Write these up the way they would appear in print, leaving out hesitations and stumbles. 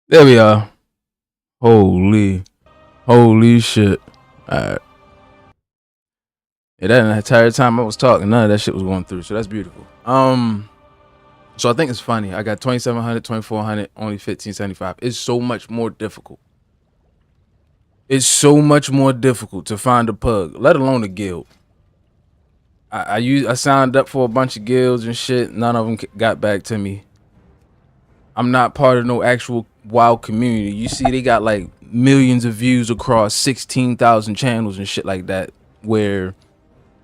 There we are. Holy shit. Alright. Yeah, that entire time I was talking, none of that shit was going through. So that's beautiful. So I think it's funny. I got 2700, 2400, only 1575. It's so much more difficult. It's so much more difficult to find a pug, let alone a guild. I signed up for a bunch of guilds and shit. None of them got back to me. I'm not part of no actual WoW community. You see, they got like millions of views across 16,000 channels and shit like that, where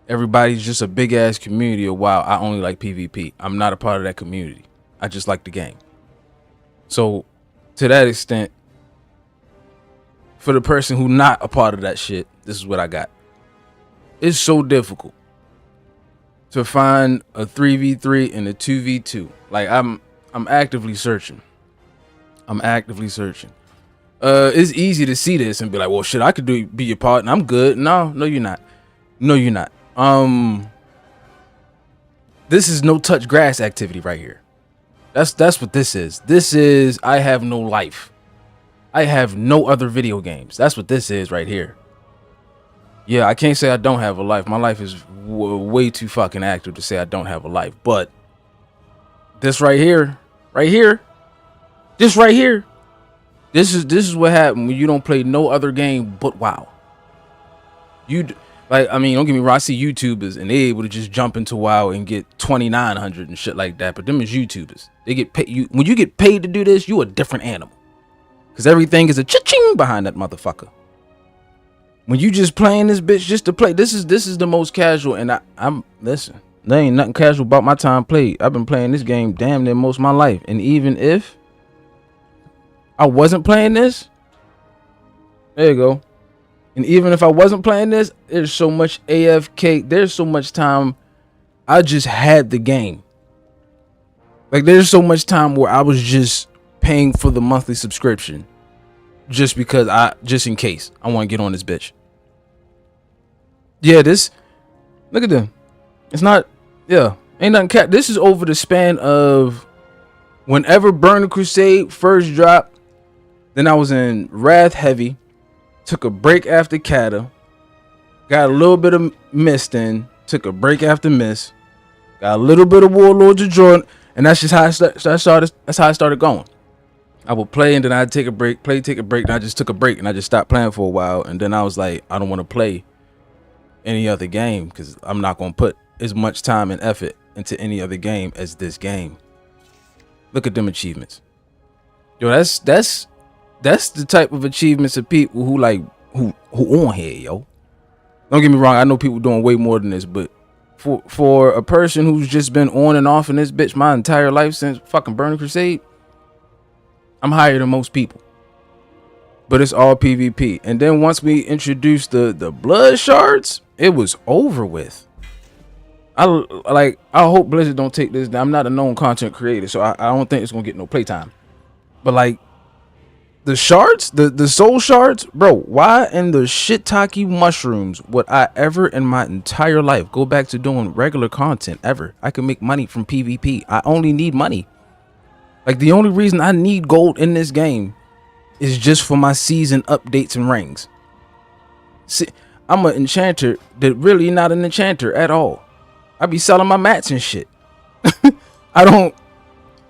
everybody's just a big ass community of WoW. I only like PvP. I'm not a part of that community. I just like the game. So, to that extent, for the person who not a part of that shit, this is what I got. It's so difficult to find a 3v3 and a 2v2. Like I'm actively searching. It's easy to see this and be like, well, shit, I could be your partner. I'm good. No, you're not. No, you're not. This is no touch grass activity right here. That's what this is. This is I have no life. I have no other video games. That's what this is right here. Yeah, I can't say I don't have a life. My life is way too fucking active to say I don't have a life. But this right here, this right here, this is what happened when you don't play no other game but WoW. I mean, don't get me wrong. I see YouTubers and they able to just jump into WoW and get 2,900 and shit like that. But them is YouTubers. They get paid. When you get paid to do this, you a different animal. Cause everything is a cha-ching behind that motherfucker. When you just playing this bitch just to play, this is the most casual. And I'm listen. There ain't nothing casual about my time played. I've been playing this game damn near most of my life. And even if I wasn't playing this, there you go. And even if I wasn't playing this, there's so much AFK. There's so much time I just had the game. Like there's so much time where I was just paying for the monthly subscription just because just in case I want to get on this bitch. Yeah, look at them. It's not, yeah, ain't nothing cat. This is over the span of whenever Burning Crusade first dropped. Then I was in Wrath Heavy, took a break after Kata, got a little bit of Mist in, took a break after Mist, got a little bit of Warlords of Jordan, and that's just how that's how I started going. I would play and then I'd take a break, take a break, and I just took a break and I just stopped playing for a while. And then I was like, I don't want to play any other game because I'm not going to put as much time and effort into any other game as this game. Look at them achievements. Yo, that's the type of achievements of people who like who on here, yo. Don't get me wrong, I know people doing way more than this, but for a person who's just been on and off in this bitch my entire life since fucking Burning Crusade, I'm higher than most people. But it's all PvP. And then once we introduced the blood shards, it was over with. I hope Blizzard don't take this. I'm not a known content creator, so I don't think it's gonna get no playtime. But like the shards, the soul shards, bro, why in the shiitake mushrooms would I ever in my entire life go back to doing regular content ever? I can make money from PvP. I only need money. Like the only reason I need gold in this game is just for my season updates and rings. See, I'm an enchanter that really not an enchanter at all. I be selling my mats and shit. I'm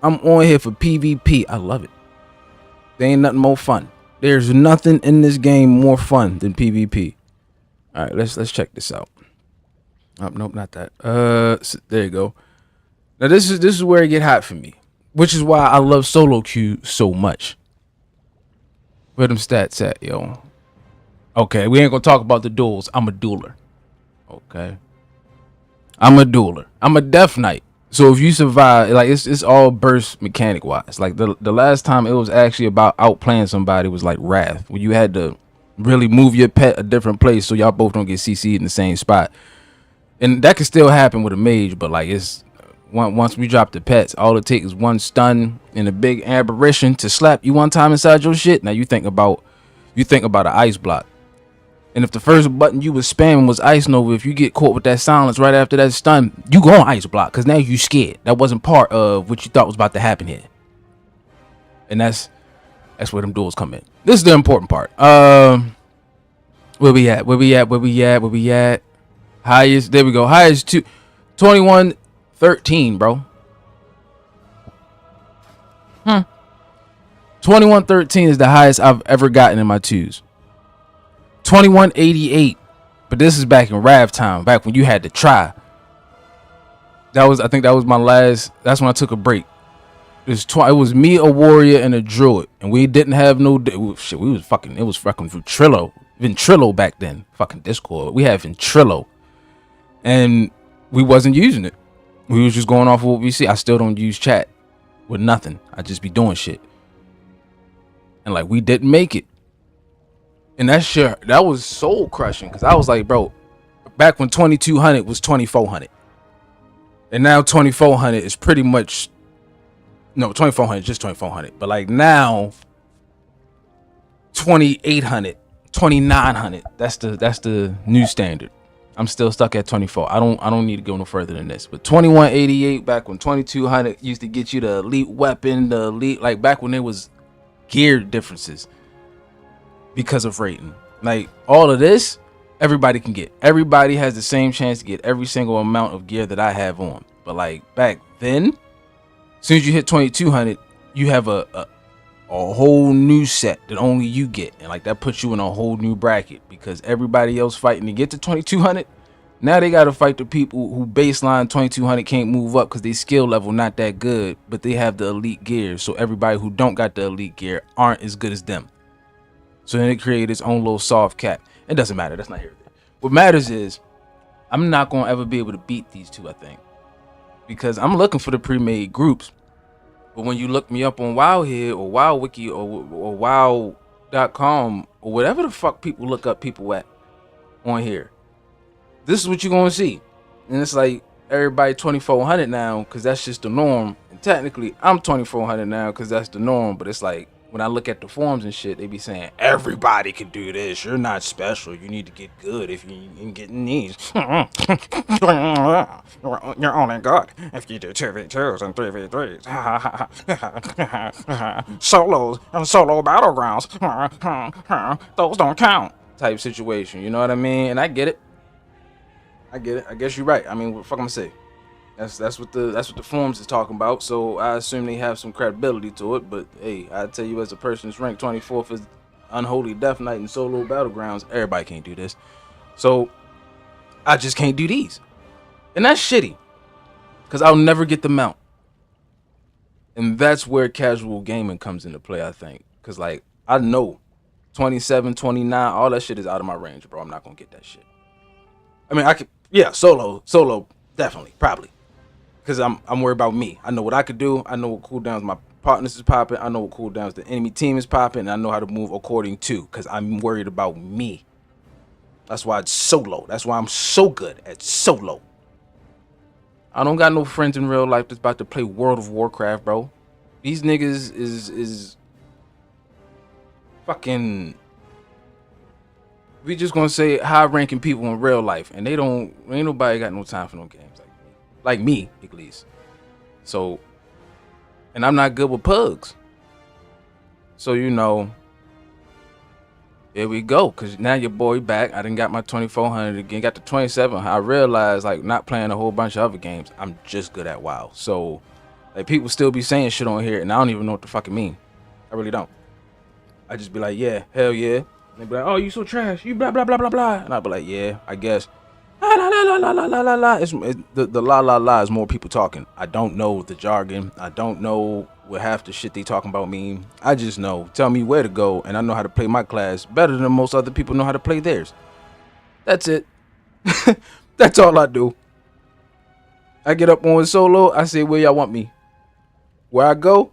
on here for PvP. I love it. There ain't nothing more fun. There's nothing in this game more fun than PvP. All right, let's check this out. Oh, nope, not that. There you go. Now this is where it get hot for me, which is why I love solo queue so much. Where them stats at, yo? Okay, we ain't gonna talk about the duels. I'm a dueler. Okay. I'm a dueler. I'm a Death Knight. So if you survive, like it's all burst mechanic wise. Like the last time it was actually about outplaying somebody was like Wrath, where you had to really move your pet a different place so y'all both don't get CC'd in the same spot. And that can still happen with a mage, but like it's once we drop the pets, all it takes is one stun and a big aberration to slap you one time inside your shit. Now you think about an ice block. And if the first button you was spamming was Ice Nova, if you get caught with that silence right after that stun, you go on Ice Block because now you scared. That wasn't part of what you thought was about to happen here. And that's That's where them duels come in. This is the important part. Where we at? Where we at? Where we at? Where we at? Highest. There we go. Highest 2113, bro. 2113 is the highest I've ever gotten in my twos. 2188, but this is back in Rav time, back when you had to try. I think that was my last. That's when I took a break. It was me, a warrior, and a druid, and we didn't have no shit. We was fucking. It was fucking Ventrilo back then. Fucking Discord. We had Ventrilo, and we wasn't using it. We was just going off of what we see. I still don't use chat with nothing. I just be doing shit, and like we didn't make it, and that was soul crushing because I was like, bro, back when 2200 was 2400, and now 2400 is pretty much. No, 2400, just 2400. But like now, 2800, 2900. That's the new standard. I'm still stuck at 24. I don't need to go no further than this. But 2188, back when 2200 used to get you the elite weapon, the elite, like back when there was gear differences because of rating. Like all of this, everybody can get. Everybody has the same chance to get every single amount of gear that I have on. But like back then, as soon as you hit 2200, you have a whole new set that only you get, and like that puts you in a whole new bracket because everybody else fighting to get to 2200. Now they got to fight the people who baseline 2200 can't move up because they skill level not that good, but they have the elite gear. So everybody who don't got the elite gear aren't as good as them. So then it created its own little soft cap. It doesn't matter. That's not here. What matters is I'm not gonna ever be able to beat these two, I think. Because I'm looking for the pre-made groups, but when you look me up on WoW or WoW Wiki or WoW.com or whatever the fuck people look up people at on here, this is what you're gonna see. And it's like everybody 2400 now because that's just the norm. And technically, I'm 2400 now because that's the norm. But it's like when I look at the forums and shit, they be saying everybody can do this. You're not special. You need to get good if you ain't getting these. You're only good if you do 2v2s and 3v3s. Solos and solo battlegrounds. Those don't count. Type situation. You know what I mean? And I get it. I guess you're right. I mean, what the fuck I'm gonna say? That's what the forums is talking about. So I assume they have some credibility to it. But hey, I tell you, as a person that's ranked 24th as Unholy Death Knight and Solo Battlegrounds, everybody can't do this. So I just can't do these, and that's shitty. Cause I'll never get the mount, and that's where casual gaming comes into play. I think, cause like I know, 27, 29, all that shit is out of my range, bro. I'm not gonna get that shit. I mean, I could, yeah, solo, definitely, probably. Because I'm worried about me. I know what I could do. I know what cooldowns my partners is popping. I know what cooldowns the enemy team is popping. And I know how to move according to. Because I'm worried about me. That's why it's solo. That's why I'm so good at solo. I don't got no friends in real life that's about to play World of Warcraft, bro. These niggas is fucking... We just gonna say high-ranking people in real life. And ain't nobody got no time for no games like me. Like me, at least. So, and I'm not good with pugs. So, you know, here we go. Because now your boy back. I done got my 2400 again. Got the 27. I realized, like, not playing a whole bunch of other games, I'm just good at WoW. So, like, people still be saying shit on here, and I don't even know what the fuck it mean. I really don't. I just be like, yeah, hell yeah. And they be like, oh, you so trash. You blah, blah, blah, blah, blah. And I be like, yeah, I guess. La la la la la la la la. The la la la is more people talking. I don't know the jargon. I don't know what half the shit they talking about mean. I just know. Tell me where to go, and I know how to play my class better than most other people know how to play theirs. That's it. That's all I do. I get up on solo. I say, where y'all want me? Where I go,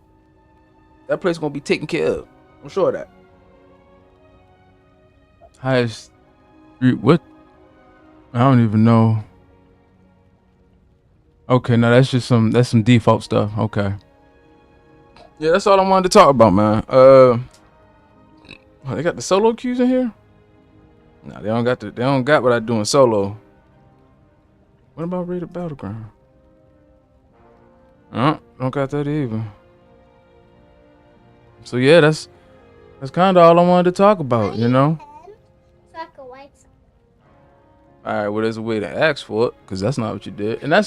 that place gonna be taken care of. I'm sure of that. Highest street, what? I don't even know. Okay, now that's some default stuff. Okay. Yeah, that's all I wanted to talk about, man. Oh, they got the solo queues in here? No, they don't got what I do in solo. What about Rated Battleground? Don't got that either. So yeah, that's That's kind of all I wanted to talk about, you know. So I could wipe some. All right, well, there's a way to ask for it, because that's not what you did, and that's